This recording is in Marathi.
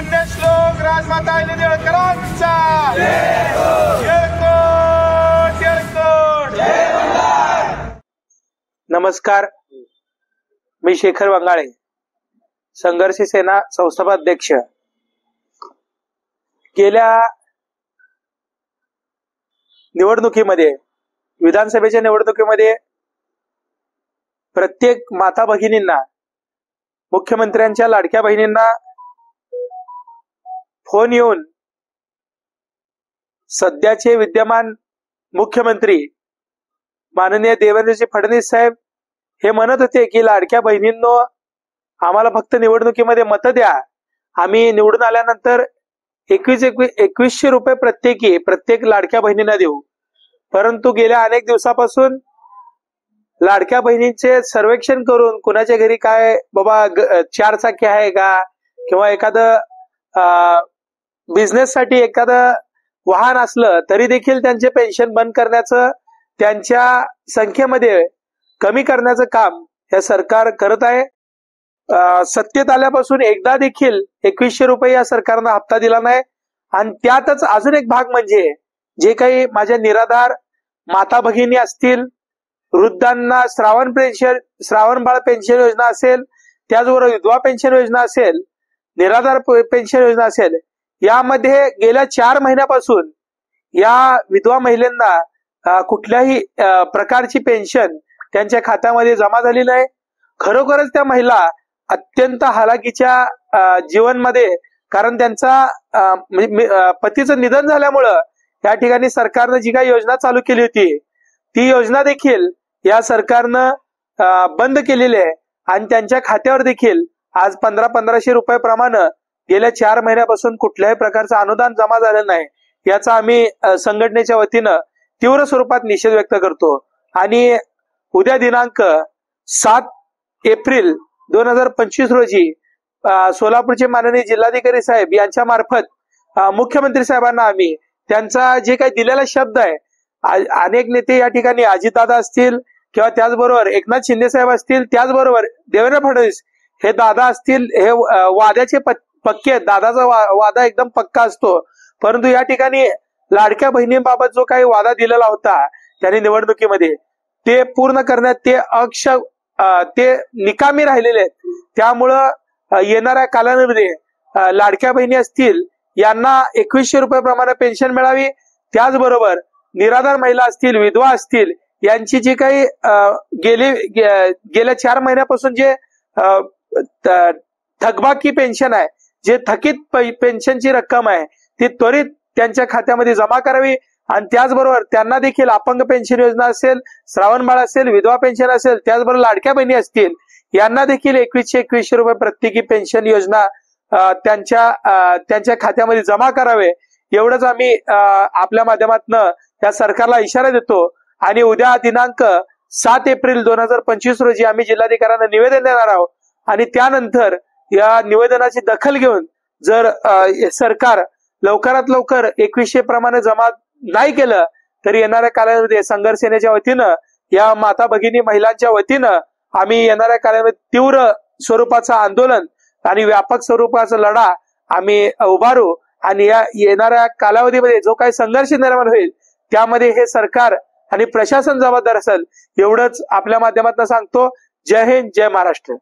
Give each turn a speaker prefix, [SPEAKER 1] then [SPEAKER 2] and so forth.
[SPEAKER 1] पुण्यश्लोक राजमाता अहिल्यादेवी होळकरांचा
[SPEAKER 2] नमस्कार, मी शेखर वंगाळे, संघर्ष सेना संस्थापक. गेल्या निवडणुकीमध्ये, विधानसभेच्या निवडणुकीमध्ये प्रत्येक माता भगिनींना, मुख्यमंत्र्यांच्या लाडक्या बहिणींना फोन येऊन सध्याचे विद्यमान मुख्यमंत्री माननीय देवेंद्रजी फडणवीस साहेब हे म्हणत होते की लाडक्या बहिणींनो, आम्हाला फक्त निवडणुकीमध्ये मत द्या, आम्ही निवडून आल्यानंतर 2100 रुपये प्रत्येक लाडक्या बहिणींना देऊ. परंतु गेल्या अनेक दिवसापासून लाडक्या बहिणींचे सर्वेक्षण करून कुणाच्या घरी काय बाबा 4 चाकी आहे का, किंवा एखादं बिझनेस साठी एखादं वाहन असलं तरी देखील त्यांचे पेन्शन बंद करण्याचं, त्यांच्या संख्येमध्ये कमी करण्याचं काम हे सरकार करत आहे. सत्तेत आल्यापासून एकदा देखील 2100 रुपये या सरकारनं हप्ता दिला नाही. आणि त्यातच अजून एक भाग म्हणजे जे काही माझ्या निराधार माता भगिनी असतील, वृद्धांना श्रावण बाळ पेन्शन योजना असेल, त्याचबरोबर विधवा पेन्शन योजना असेल, निराधार पेन्शन योजना असेल, यामध्ये गेल्या 4 महिन्यापासून या विधवा महिलांना कुठल्याही प्रकारची पेन्शन त्यांच्या खात्यामध्ये जमा झाली नाही. खरोखरच त्या महिला अत्यंत हालाकीच्या जीवनमध्ये, कारण त्यांचा पतीचं निधन झाल्यामुळं या ठिकाणी सरकारनं जी काही योजना चालू केली होती ती योजना देखील या सरकारनं बंद केलेली आहे. आणि त्यांच्या खात्यावर देखील आज 1500 रुपये प्रमाणे गेल्या 4 महिन्यापासून कुठल्याही प्रकारचं अनुदान जमा झालेलं नाही. याचा आम्ही संघटनेच्या वतीनं तीव्र स्वरूपात निषेध व्यक्त करतो. आणि उद्या दिनांक 7 एप्रिल 2025 रोजी सोलापूरचे माननीय जिल्हाधिकारी साहेब यांच्या मार्फत मुख्यमंत्री साहेबांना आम्ही त्यांचा जे काही दिलेला शब्द आहे, अनेक नेते या ठिकाणी अजितदादा असतील किंवा त्याचबरोबर एकनाथ शिंदे साहेब असतील, त्याचबरोबर देवेंद्र फडणवीस हे दादा असतील, हे वाद्याचे पक्के आहेत. दादाचा वादा एकदम पक्का असतो. परंतु या ठिकाणी लाडक्या बहिणींबाबत जो काही वादा दिलेला होता त्यांनी निवडणुकीमध्ये, ते पूर्ण करण्यात ते निकामी राहिलेले आहेत. त्यामुळं येणाऱ्या कालावधीमध्ये लाडक्या बहिणी असतील यांना 2100 रुपये प्रमाणे पेन्शन मिळावी. त्याचबरोबर निराधार महिला असतील, विधवा असतील, यांची जी काही गेल्या 4 महिन्यापासून जे थकबाकी पेन्शन आहे, जे थकीत पेन्शनची रक्कम आहे, ती त्वरित त्यांच्या खात्यामध्ये जमा करावी. आणि त्याचबरोबर त्यांना देखील अपंग पेन्शन योजना असेल, श्रावण बाळ असेल, विधवा पेन्शन असेल, त्याचबरोबर लाडक्या बहिणी असतील, यांना देखील 2100 रुपये प्रत्येकी पेन्शन योजना त्यांच्या खात्यामध्ये जमा करावे. एवढंच आम्ही आपल्या माध्यमातून या सरकारला इशारा देतो. आणि उद्या दिनांक 7 एप्रिल 2025 रोजी आम्ही जिल्हाधिकाऱ्यांना निवेदन देणार आहोत. आणि त्यानंतर या निवेदनाची दखल घेऊन जर सरकार लवकरात लवकर 2100 प्रमाणे जमा नाही केलं तर येणाऱ्या काळामध्ये संघर्ष सेनेच्या वतीनं, या माता भगिनी महिलांच्या वतीनं आम्ही येणाऱ्या काळामध्ये तीव्र स्वरूपाचं आंदोलन आणि व्यापक स्वरूपाचा लढा आम्ही उभारू. आणि या येणाऱ्या कालावधीमध्ये जो काही संघर्ष निर्माण होईल त्यामध्ये हे सरकार आणि प्रशासन जबाबदार असेल, एवढंच आपल्या माध्यमातून सांगतो. जय हिंद, जय महाराष्ट्र.